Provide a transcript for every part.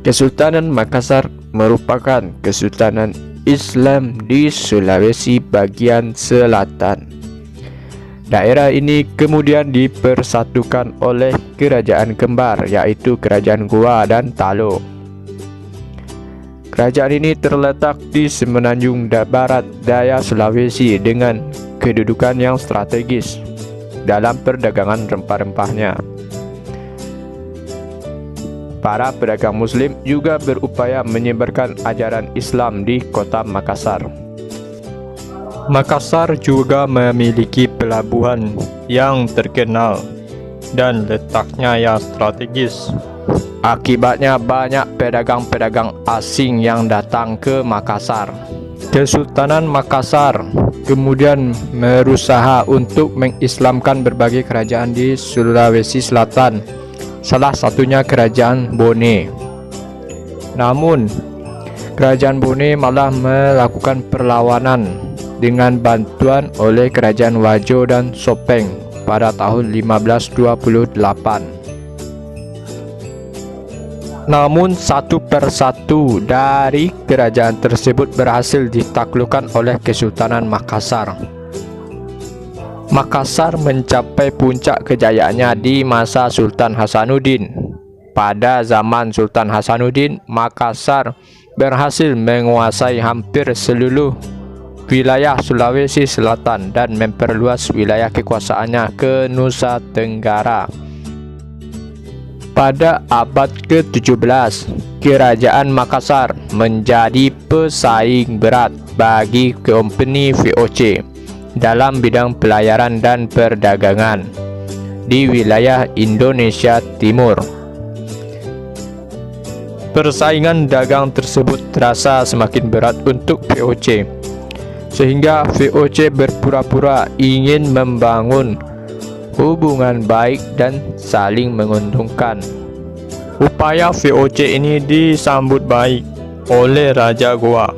Kesultanan Makassar merupakan kesultanan Islam di Sulawesi bagian selatan. Daerah ini kemudian dipersatukan oleh kerajaan kembar, yaitu Kerajaan Goa dan Talo. Kerajaan ini terletak di semenanjung barat daya Sulawesi dengan kedudukan yang strategis dalam perdagangan rempah-rempahnya. Para pedagang Muslim juga berupaya menyebarkan ajaran Islam di kota Makassar. Makassar juga memiliki pelabuhan yang terkenal dan letaknya yang strategis. Akibatnya banyak pedagang-pedagang asing yang datang ke Makassar. Kesultanan Makassar kemudian berusaha untuk mengislamkan berbagai kerajaan di Sulawesi Selatan, salah satunya Kerajaan Bone. Namun, Kerajaan Bone malah melakukan perlawanan dengan bantuan oleh Kerajaan Wajo dan Sopeng pada tahun 1528. Namun satu persatu dari kerajaan tersebut berhasil ditaklukkan oleh Kesultanan Makassar. Makassar mencapai puncak kejayaannya di masa Sultan Hasanuddin. Pada zaman Sultan Hasanuddin, Makassar berhasil menguasai hampir seluruh wilayah Sulawesi Selatan dan memperluas wilayah kekuasaannya ke Nusa Tenggara. Pada abad ke-17, Kerajaan Makassar menjadi pesaing berat bagi kompeni VOC dalam bidang pelayaran dan perdagangan di wilayah Indonesia Timur. Persaingan dagang tersebut terasa semakin berat untuk VOC, sehingga VOC berpura-pura ingin membangun hubungan baik dan saling menguntungkan. Upaya VOC ini disambut baik oleh Raja Goa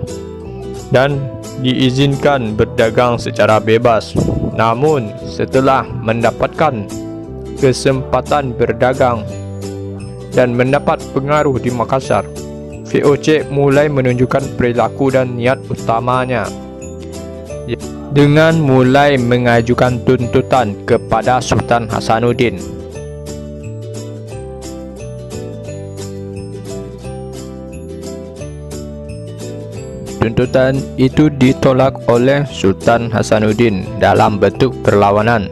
dan diizinkan berdagang secara bebas. Namun, setelah mendapatkan kesempatan berdagang dan mendapat pengaruh di Makassar, VOC mulai menunjukkan perilaku dan niat utamanya dengan mulai mengajukan tuntutan kepada Sultan Hasanuddin. Tuntutan itu ditolak oleh Sultan Hasanuddin dalam bentuk perlawanan,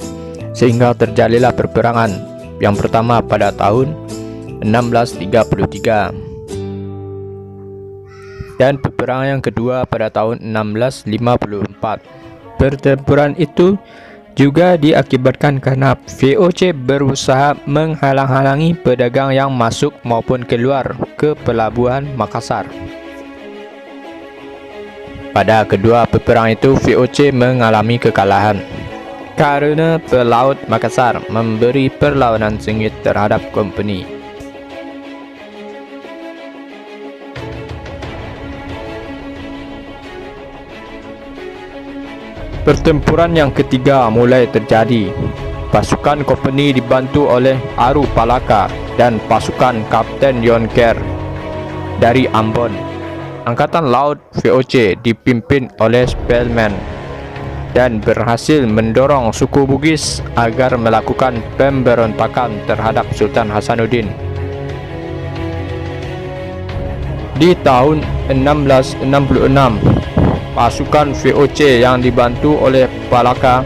sehingga terjadilah peperangan yang pertama pada tahun 1633 dan peperangan yang kedua pada tahun 1654. Pertempuran itu juga diakibatkan karena VOC berusaha menghalang-halangi pedagang yang masuk maupun keluar ke pelabuhan Makassar. Pada kedua peperangan itu, VOC mengalami kekalahan karena pelaut Makassar memberi perlawanan sengit terhadap kompeni. Pertempuran yang ketiga mulai terjadi. Pasukan kompeni dibantu oleh Aru Palaka dan pasukan Kapten Yonker dari Ambon. Angkatan Laut VOC dipimpin oleh Spelman dan berhasil mendorong suku Bugis agar melakukan pemberontakan terhadap Sultan Hasanuddin. Di tahun 1666, pasukan VOC yang dibantu oleh Palaka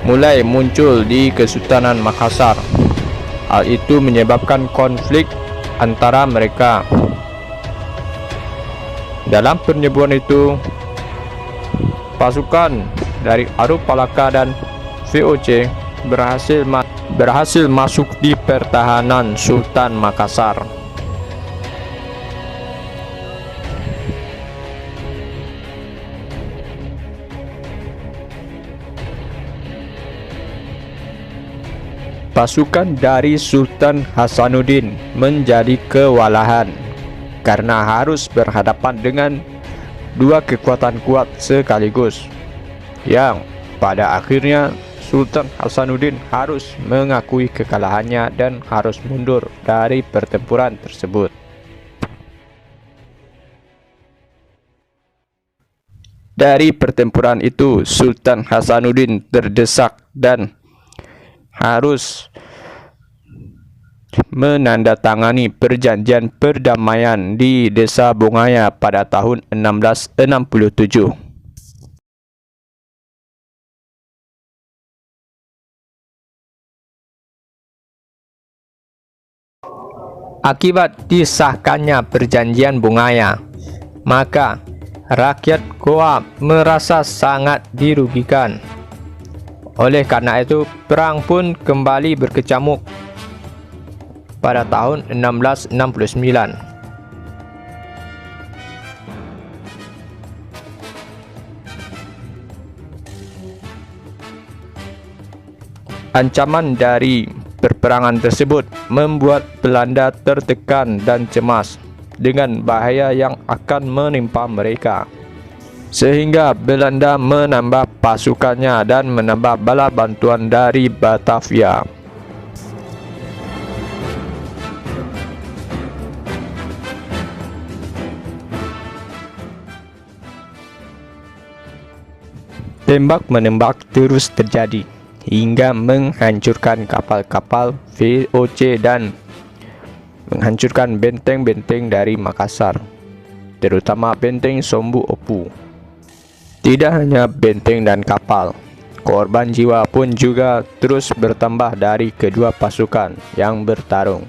mulai muncul di Kesultanan Makassar. Hal itu menyebabkan konflik antara mereka. Dalam penyerbuan itu, pasukan dari Aru Palaka dan VOC berhasil masuk di pertahanan Sultan Makassar. Pasukan dari Sultan Hasanuddin menjadi kewalahan karena harus berhadapan dengan dua kekuatan kuat sekaligus, yang pada akhirnya Sultan Hasanuddin harus mengakui kekalahannya dan harus mundur dari pertempuran tersebut. Dari pertempuran itu, Sultan Hasanuddin terdesak dan harus menandatangani perjanjian perdamaian di Desa Bongaya pada tahun 1667. Akibat disahkannya perjanjian Bongaya, maka rakyat Goa merasa sangat dirugikan. Oleh karena itu, perang pun kembali berkecamuk pada tahun 1669. Ancaman dari perperangan tersebut membuat Belanda tertekan dan cemas dengan bahaya yang akan menimpa mereka, sehingga Belanda menambah pasukannya dan menambah bala bantuan dari Batavia. Tembak-menembak terus terjadi hingga menghancurkan kapal-kapal VOC dan menghancurkan benteng-benteng dari Makassar, terutama benteng Sombu Opu. Tidak hanya benteng dan kapal, korban jiwa pun juga terus bertambah dari kedua pasukan yang bertarung.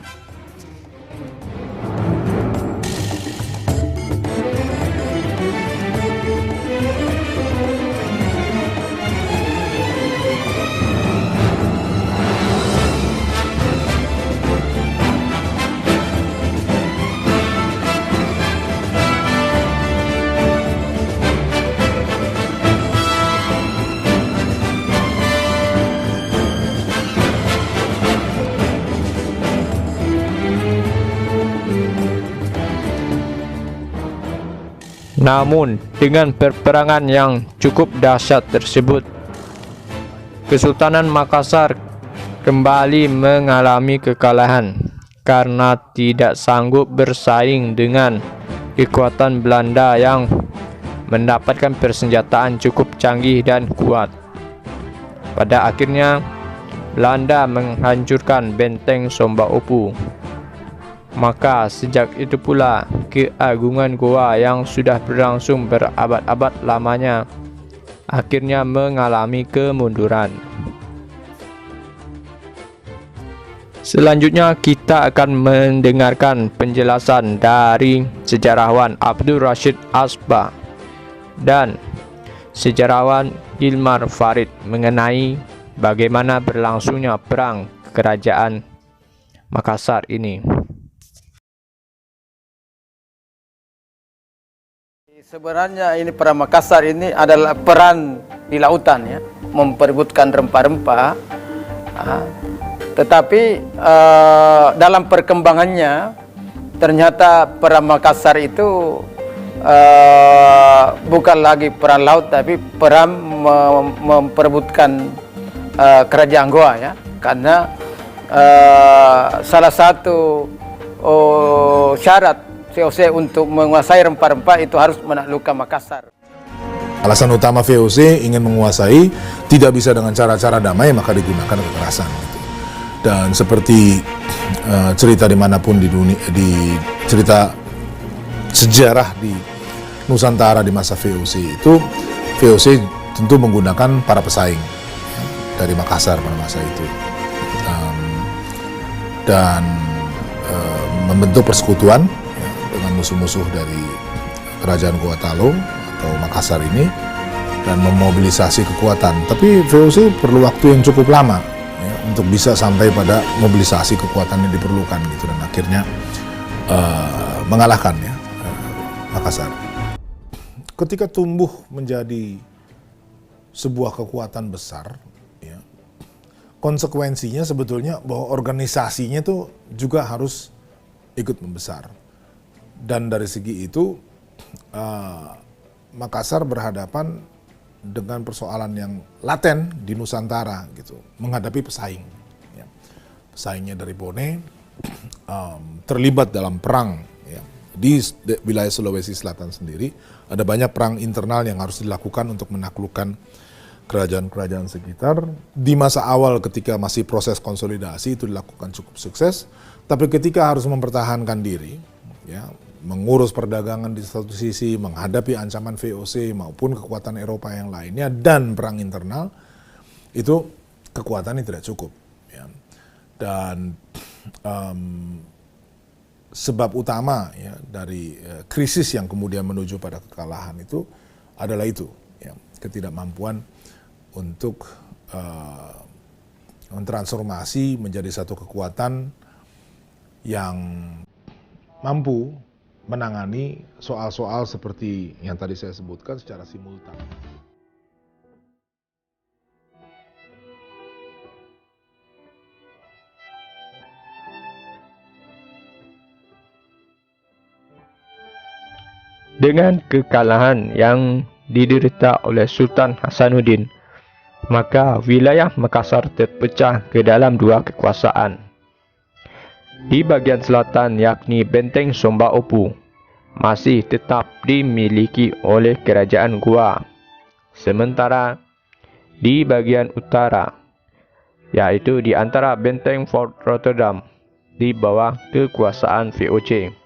Namun, dengan perperangan yang cukup dahsyat tersebut, Kesultanan Makassar kembali mengalami kekalahan karena tidak sanggup bersaing dengan kekuatan Belanda yang mendapatkan persenjataan cukup canggih dan kuat. Pada akhirnya, Belanda menghancurkan benteng Somba Opu. Maka sejak itu pula keagungan Goa yang sudah berlangsung berabad-abad lamanya akhirnya mengalami kemunduran. Selanjutnya kita akan mendengarkan penjelasan dari sejarawan Abdul Rashid Asba dan sejarawan Hilmar Farid mengenai bagaimana berlangsungnya perang kerajaan Makassar ini. Sebenarnya ini perang Makassar ini adalah perang di lautan ya, memperebutkan rempah-rempah. Tetapi dalam perkembangannya ternyata perang Makassar itu bukan lagi perang laut tapi perang memperebutkan kerajaan Goa ya, karena salah satu syarat VOC untuk menguasai rempah-rempah itu harus menaklukkan Makassar. Alasan utama VOC ingin menguasai tidak bisa dengan cara-cara damai, maka digunakan kekerasan. Dan seperti cerita dimanapun di dunia, di cerita sejarah di Nusantara di masa VOC itu, VOC tentu menggunakan para pesaing dari Makassar pada masa itu, dan membentuk persekutuan dengan musuh-musuh dari kerajaan Gorontalo atau Makassar ini dan memobilisasi kekuatan. Tapi VOC perlu waktu yang cukup lama ya, untuk bisa sampai pada mobilisasi kekuatan yang diperlukan gitu, dan akhirnya mengalahkan ya Makassar. Ketika tumbuh menjadi sebuah kekuatan besar ya, konsekuensinya sebetulnya bahwa organisasinya tuh juga harus ikut membesar. Dan dari segi itu Makassar berhadapan dengan persoalan yang laten di Nusantara gitu, menghadapi pesaing ya. Pesaingnya dari Bone terlibat dalam perang ya, wilayah Sulawesi Selatan sendiri ada banyak perang internal yang harus dilakukan untuk menaklukkan kerajaan-kerajaan sekitar. Di masa awal ketika masih proses konsolidasi itu dilakukan cukup sukses, tapi ketika harus mempertahankan diri, ya, mengurus perdagangan di satu sisi, menghadapi ancaman VOC maupun kekuatan Eropa yang lainnya dan perang internal, itu kekuatannya tidak cukup. Ya. Dan sebab utama ya dari krisis yang kemudian menuju pada kekalahan itu adalah itu, ya, ketidakmampuan untuk mentransformasi menjadi satu kekuatan yang mampu menangani soal-soal seperti yang tadi saya sebutkan secara simultan. Dengan kekalahan yang diderita oleh Sultan Hasanuddin, maka wilayah Makassar terpecah ke dalam dua kekuasaan. Di bagian selatan yakni Benteng Somba Opu masih tetap dimiliki oleh Kerajaan Goa. Sementara di bagian utara, yaitu di antara Benteng Fort Rotterdam, di bawah kekuasaan VOC.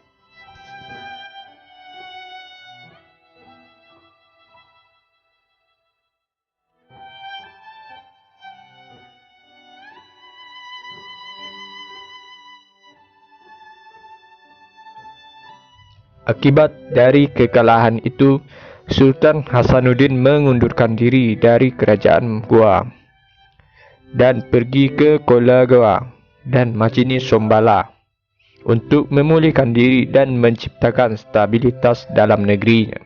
Akibat dari kekalahan itu, Sultan Hasanuddin mengundurkan diri dari kerajaan Goa dan pergi ke Kola Goa dan Majini Sombala untuk memulihkan diri dan menciptakan stabilitas dalam negerinya.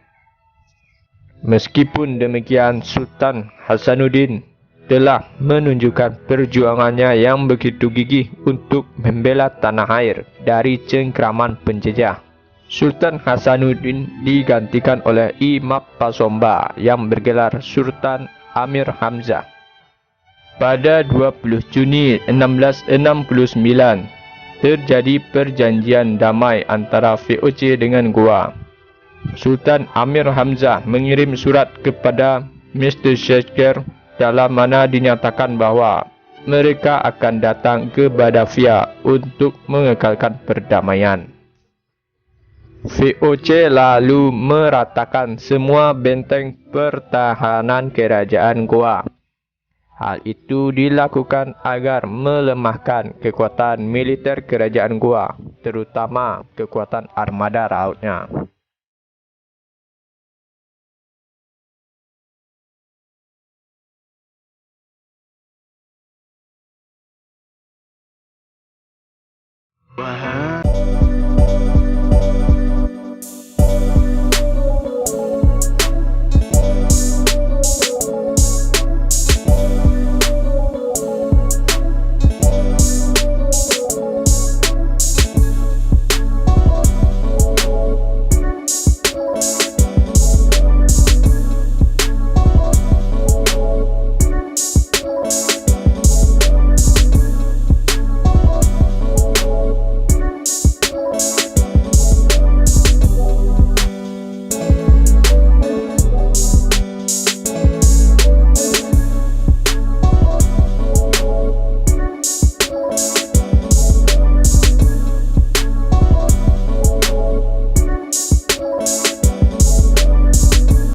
Meskipun demikian, Sultan Hasanuddin telah menunjukkan perjuangannya yang begitu gigih untuk membela tanah air dari cengkraman penjajah. Sultan Hasanuddin digantikan oleh Imam Pasomba yang bergelar Sultan Amir Hamzah. Pada 20 Juni 1669, terjadi perjanjian damai antara VOC dengan Goa. Sultan Amir Hamzah mengirim surat kepada Mr. Shakespeare dalam mana dinyatakan bahawa mereka akan datang ke Batavia untuk mengekalkan perdamaian. VOC lalu meratakan semua benteng pertahanan kerajaan Goa. Hal itu dilakukan agar melemahkan kekuatan militer kerajaan Goa, terutama kekuatan armada lautnya. Wahai